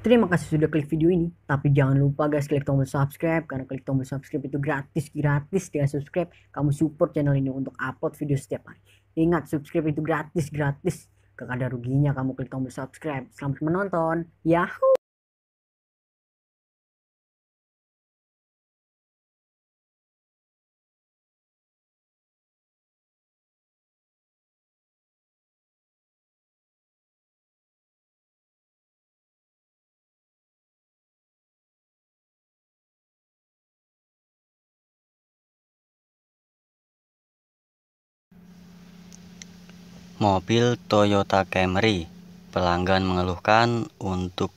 Terima kasih sudah klik video ini, tapi jangan lupa guys klik tombol subscribe, karena klik tombol subscribe itu gratis dengan subscribe kamu support channel ini untuk upload video setiap hari. Ingat, subscribe itu gratis, gak ada ruginya kamu klik tombol subscribe. Selamat menonton. Yahoo. Mobil Toyota Camry, pelanggan mengeluhkan untuk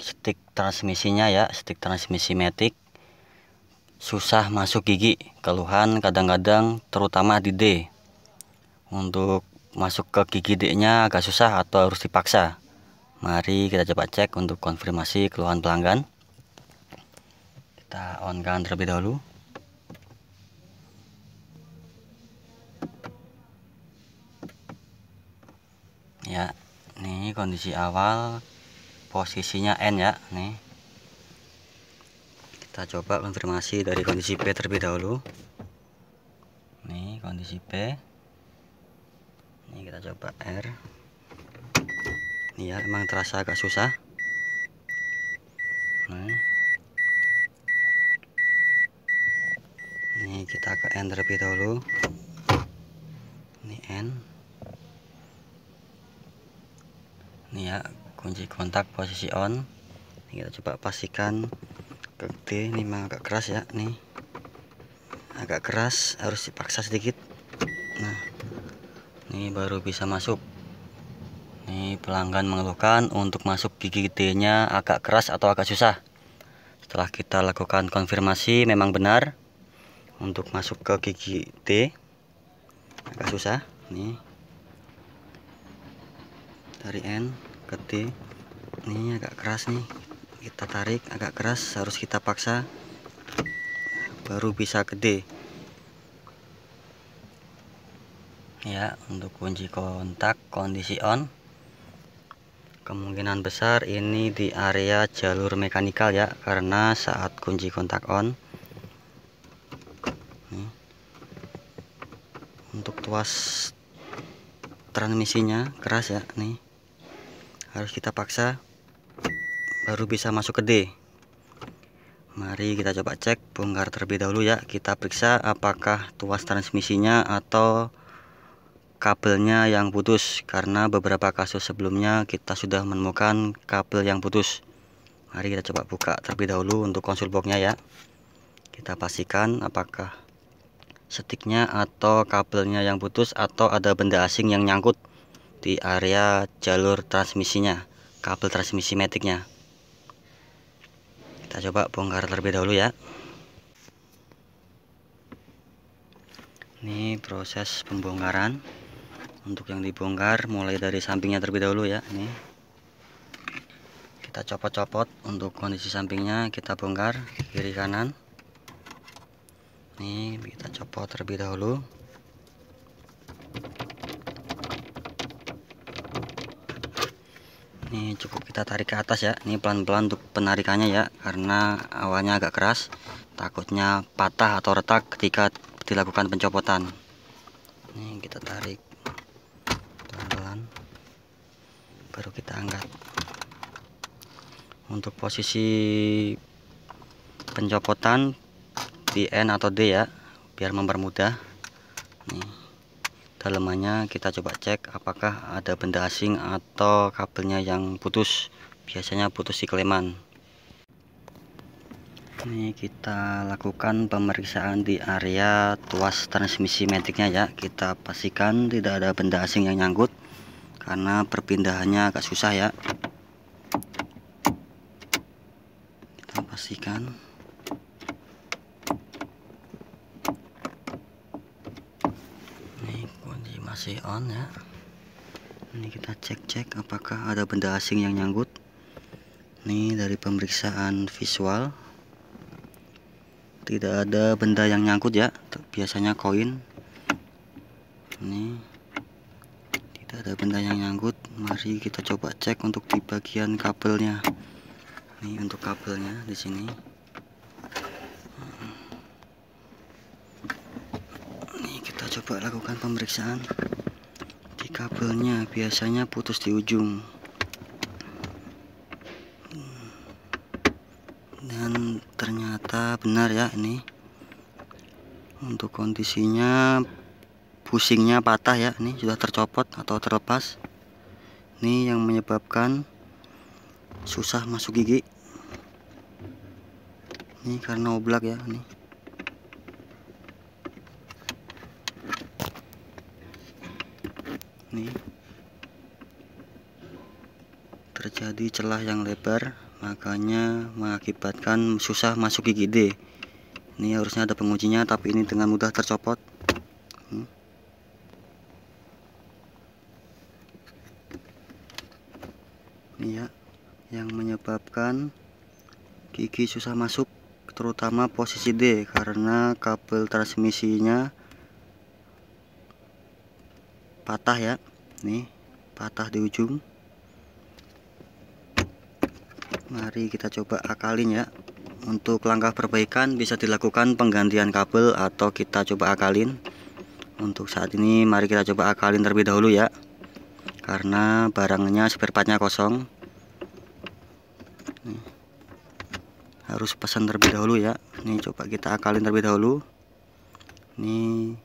stik transmisinya ya, stik transmisi matic susah masuk gigi, keluhan kadang-kadang terutama di D. Untuk masuk ke gigi D nya agak susah atau harus dipaksa. Mari kita coba cek untuk konfirmasi keluhan pelanggan. Kita on kan terlebih dahulu. Ya, nih kondisi awal, posisinya N ya, nih. Kita coba konfirmasi dari kondisi P terlebih dahulu. Nih kondisi P. Nih kita coba R. Nih ya, emang terasa agak susah. Nih kita ke N terlebih dahulu. Nih N. Nih ya, kunci kontak posisi on. Nih kita coba pastikan ke D. Ini memang agak keras ya, nih agak keras, harus dipaksa sedikit. Nah, ini baru bisa masuk. Nih pelanggan mengeluhkan untuk masuk gigi D nya agak keras atau agak susah. Setelah kita lakukan konfirmasi, memang benar untuk masuk ke gigi D agak susah. Nih dari N ke D, ini agak keras nih, kita tarik agak keras, harus kita paksa baru bisa ke D ya. Untuk kunci kontak kondisi on, kemungkinan besar ini di area jalur mekanikal ya, karena saat kunci kontak on nih, untuk tuas transmisinya keras ya, nih harus kita paksa baru bisa masuk ke D. Mari kita coba cek, bongkar terlebih dahulu ya. Kita periksa apakah tuas transmisinya atau kabelnya yang putus, karena beberapa kasus sebelumnya kita sudah menemukan kabel yang putus. Mari kita coba buka terlebih dahulu untuk konsol boxnya ya. Kita pastikan apakah stiknya atau kabelnya yang putus atau ada benda asing yang nyangkut di area jalur transmisinya, kabel transmisi maticnya. Kita coba bongkar terlebih dahulu ya. Ini proses pembongkaran. Untuk yang dibongkar mulai dari sampingnya terlebih dahulu ya. Ini kita copot-copot untuk kondisi sampingnya, kita bongkar kiri kanan. Nih kita copot terlebih dahulu. Ini cukup kita tarik ke atas ya. Ini pelan-pelan untuk penarikannya ya, karena awalnya agak keras, takutnya patah atau retak ketika dilakukan pencopotan. Ini kita tarik pelan-pelan, baru kita angkat. Untuk posisi pencopotan di N atau D ya, biar mempermudah. Nih dalemannya kita coba cek apakah ada benda asing atau kabelnya yang putus. Biasanya putus di keleman. Ini kita lakukan pemeriksaan di area tuas transmisi maticnya ya. Kita pastikan tidak ada benda asing yang nyangkut, karena perpindahannya agak susah ya. Kita pastikan. Masih on ya. Ini kita cek apakah ada benda asing yang nyangkut. Nih dari pemeriksaan visual tidak ada benda yang nyangkut ya, biasanya koin. Ini tidak ada benda yang nyangkut. Mari kita coba cek untuk di bagian kabelnya. Ini untuk kabelnya di sini. Nih kita coba lakukan pemeriksaan di kabelnya. Biasanya putus di ujung. Dan ternyata benar ya, ini untuk kondisinya bushingnya patah ya, ini sudah tercopot atau terlepas. Ini yang menyebabkan susah masuk gigi. Ini karena oblak ya, ini. Nih terjadi celah yang lebar, makanya mengakibatkan susah masuk gigi D. Ini harusnya ada pengujinya, tapi ini dengan mudah tercopot. Ini ya yang menyebabkan gigi susah masuk, terutama posisi D, karena kabel transmisinya patah ya. Nih patah di ujung. Mari kita coba akalin ya. Untuk langkah perbaikan bisa dilakukan penggantian kabel atau kita coba akalin. Untuk saat ini mari kita coba akalin terlebih dahulu ya, karena barangnya spare partnya kosong. Nih, harus pesan terlebih dahulu ya. Nih coba kita akalin terlebih dahulu. Ini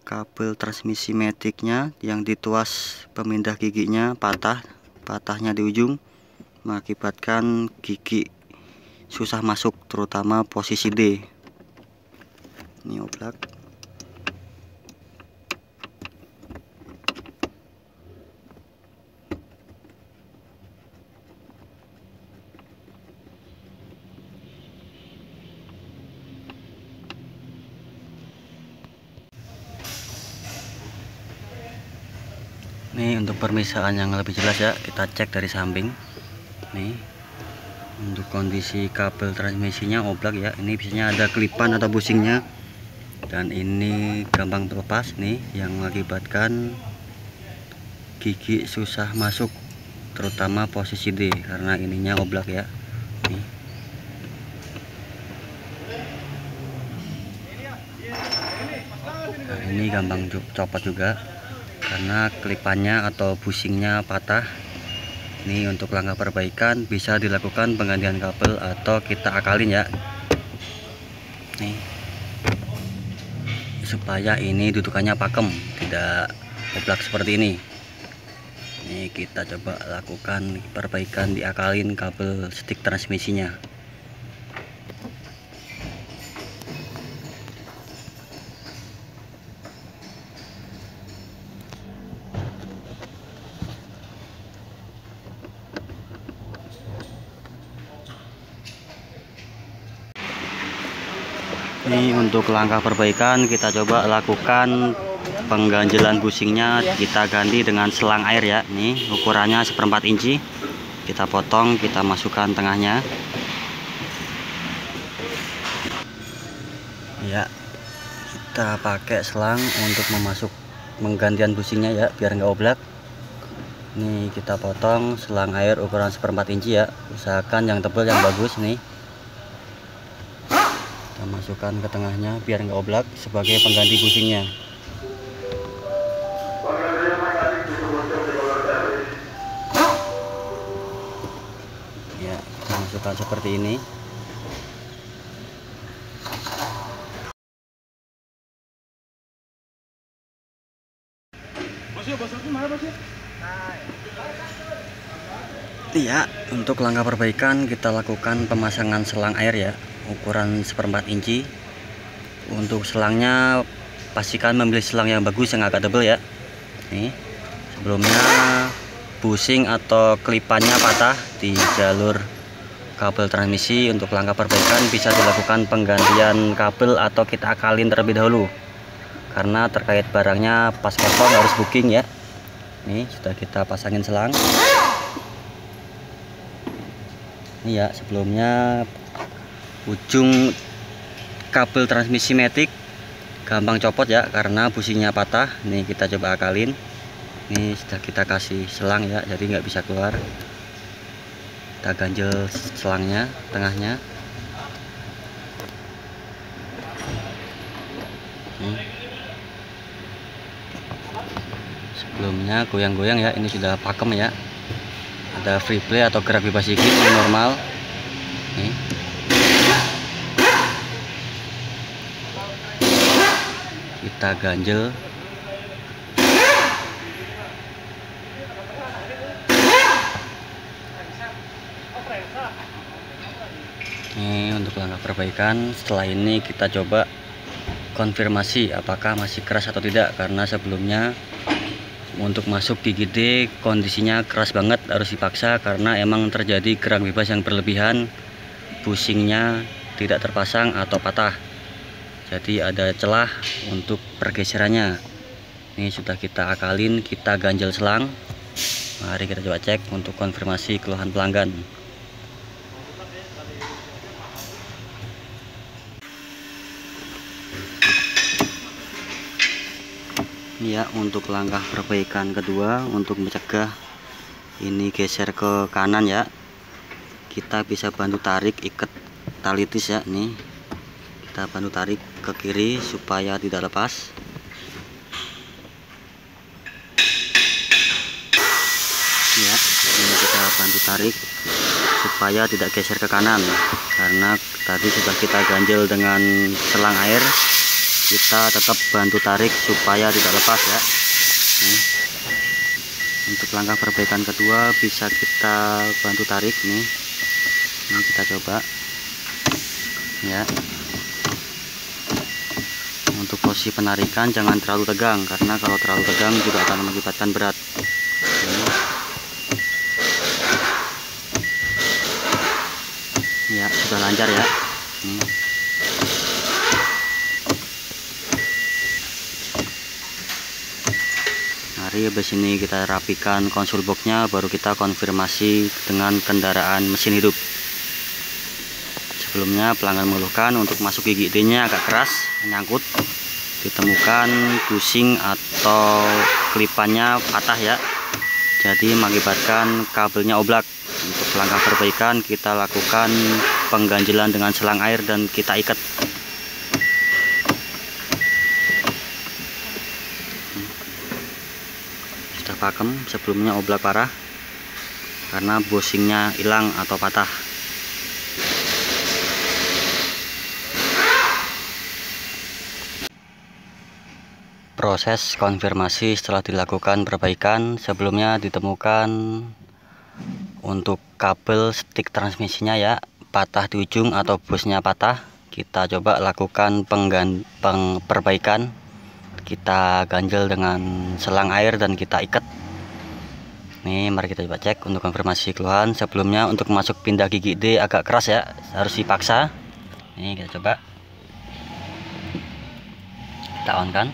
kabel transmisi maticnya yang dituas pemindah giginya patahnya di ujung, mengakibatkan gigi susah masuk, terutama posisi D. Ini oblak. Nih untuk permisaan yang lebih jelas ya, kita cek dari samping. Nih untuk kondisi kabel transmisinya oblak ya, ini biasanya ada kelipan atau bushingnya, dan ini gampang terlepas nih, yang mengakibatkan gigi susah masuk, terutama posisi D karena ininya oblak ya. Nih. Nah, ini gampang copot juga karena kelipannya atau bushingnya patah. Ini untuk langkah perbaikan bisa dilakukan penggantian kabel atau kita akalin ya. Nih supaya ini dudukannya pakem, tidak oblak seperti ini. Ini kita coba lakukan perbaikan, diakalin kabel stick transmisinya. Ini untuk langkah perbaikan kita coba lakukan pengganjelan bushingnya, kita ganti dengan selang air ya. Nih ukurannya 1/4 inci, kita potong, kita masukkan tengahnya ya. Kita pakai selang untuk menggantian bushingnya ya, biar nggak oblak. Nih kita potong selang air ukuran 1/4 inci ya, usahakan yang tebal yang bagus. Nih kita masukkan ke tengahnya biar nggak oblak sebagai pengganti bushingnya. Ya, kita masukkan seperti ini. Iya, untuk langkah perbaikan kita lakukan pemasangan selang air ya, ukuran 1/4 inci. Untuk selangnya pastikan memilih selang yang bagus, yang agak tebal ya. Nih sebelumnya bushing atau kelipannya patah di jalur kabel transmisi. Untuk langkah perbaikan bisa dilakukan penggantian kabel atau kita akalin terlebih dahulu, karena terkait barangnya pas kosong harus booking ya. Nih sudah kita pasangin selang. Ini ya, sebelumnya ujung kabel transmisi matic gampang copot ya karena bushingnya patah. Nih kita coba akalin. Ini sudah kita kasih selang ya, jadi nggak bisa keluar. Kita ganjel selangnya, tengahnya. Sebelumnya goyang-goyang ya, ini sudah pakem ya. Ada free play atau gerak bebas gigit ini normal. Nih. Kita ganjel. Ini untuk langkah perbaikan. Setelah ini kita coba konfirmasi apakah masih keras atau tidak, karena sebelumnya untuk masuk gigi D kondisinya keras banget, harus dipaksa karena emang terjadi gerak bebas yang berlebihan, bushingnya tidak terpasang atau patah, jadi ada celah untuk pergeserannya. Ini sudah kita akalin, kita ganjel selang. Mari kita coba cek untuk konfirmasi keluhan pelanggan. Ya, untuk langkah perbaikan kedua untuk mencegah ini geser ke kanan ya, kita bisa bantu tarik ikat tali tis ya. Nih kita bantu tarik ke kiri supaya tidak lepas. Ya, ini kita bantu tarik supaya tidak geser ke kanan, karena tadi sudah kita ganjel dengan selang air. Kita tetap bantu tarik supaya tidak lepas ya. Nih. Untuk langkah perbaikan kedua bisa kita bantu tarik nih. Ini kita coba ya. Untuk posisi penarikan jangan terlalu tegang, karena kalau terlalu tegang juga akan mengakibatkan berat. Ya, sudah lancar ya. Nih. Mari habis ini kita rapikan konsul boxnya, baru kita konfirmasi dengan kendaraan mesin hidup. Sebelumnya pelanggan mengeluhkan untuk masuk gigi D nya agak keras, menyangkut, ditemukan bushing atau kelipannya patah ya, jadi mengakibatkan kabelnya oblak. Untuk langkah perbaikan kita lakukan pengganjelan dengan selang air dan kita ikat. Pakem, sebelumnya oblak parah karena bushingnya hilang atau patah. Proses konfirmasi setelah dilakukan perbaikan, sebelumnya ditemukan untuk kabel stick transmisinya ya patah di ujung atau busnya patah. Kita coba lakukan perbaikan. Kita ganjel dengan selang air dan kita ikat. Nih, mari kita coba cek untuk konfirmasi keluhan. Sebelumnya untuk masuk pindah gigi D agak keras ya, harus dipaksa. Nih kita coba. Kita on kan.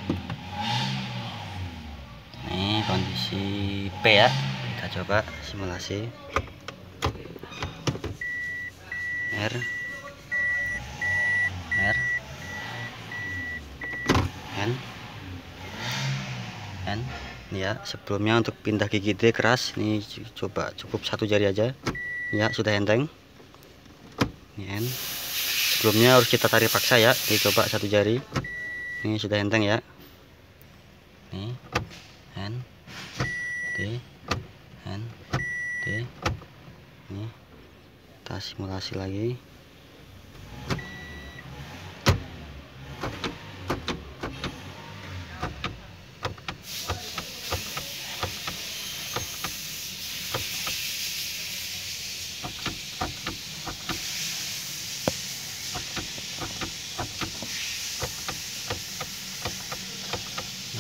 Nih kondisi P ya. Kita coba simulasi. R N ya. Sebelumnya untuk pindah gigi D keras, ini coba cukup satu jari aja ya, sudah enteng. Ini N. Sebelumnya harus kita tarik paksa ya, coba satu jari, ini sudah enteng ya. Nih N D N D. Nih kita simulasi lagi.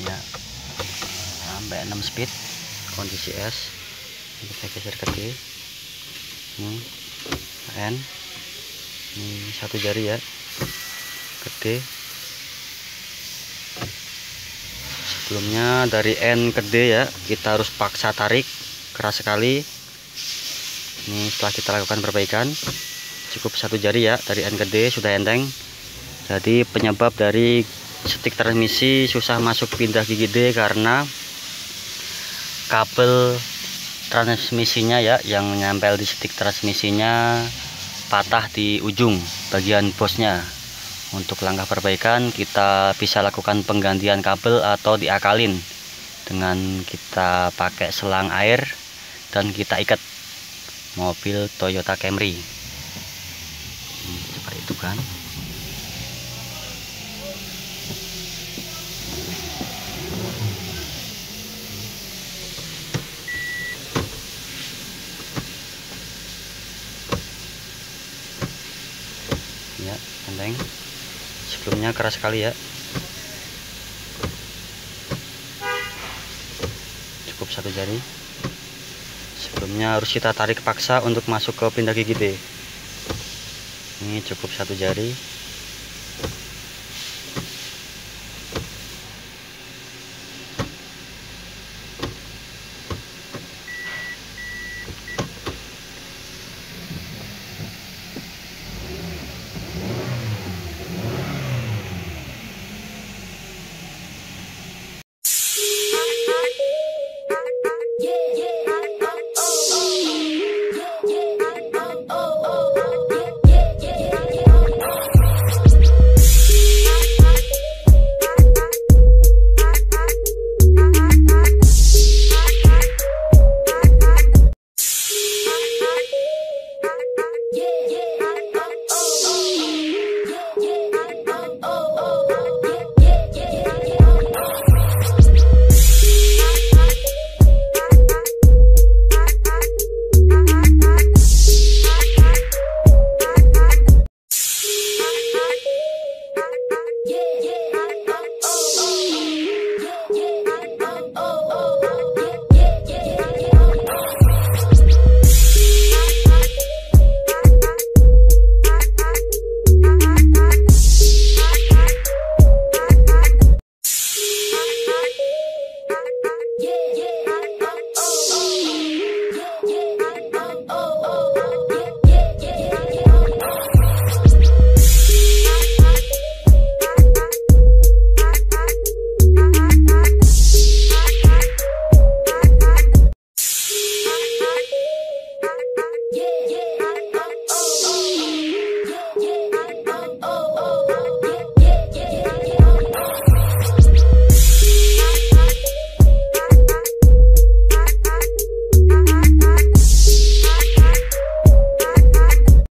Ya, sampai 6 speed kondisi S. Kita geser ke D. Ini N, ini satu jari ya, ke D. Sebelumnya dari N ke D ya, kita harus paksa tarik keras sekali. Ini setelah kita lakukan perbaikan, cukup satu jari ya, dari N ke D sudah enteng. Jadi penyebab dari stick transmisi susah masuk pindah gigi D karena kabel transmisinya ya, yang nempel di stick transmisinya patah di ujung bagian bosnya. Untuk langkah perbaikan, kita bisa lakukan penggantian kabel atau diakalin dengan kita pakai selang air dan kita ikat mobil Toyota Camry. Seperti itu kan. Ya, enteng. Sebelumnya keras sekali ya. Cukup 1 jari. Sebelumnya harus kita tarik paksa untuk masuk ke pindah gigi D. Ini cukup 1 jari.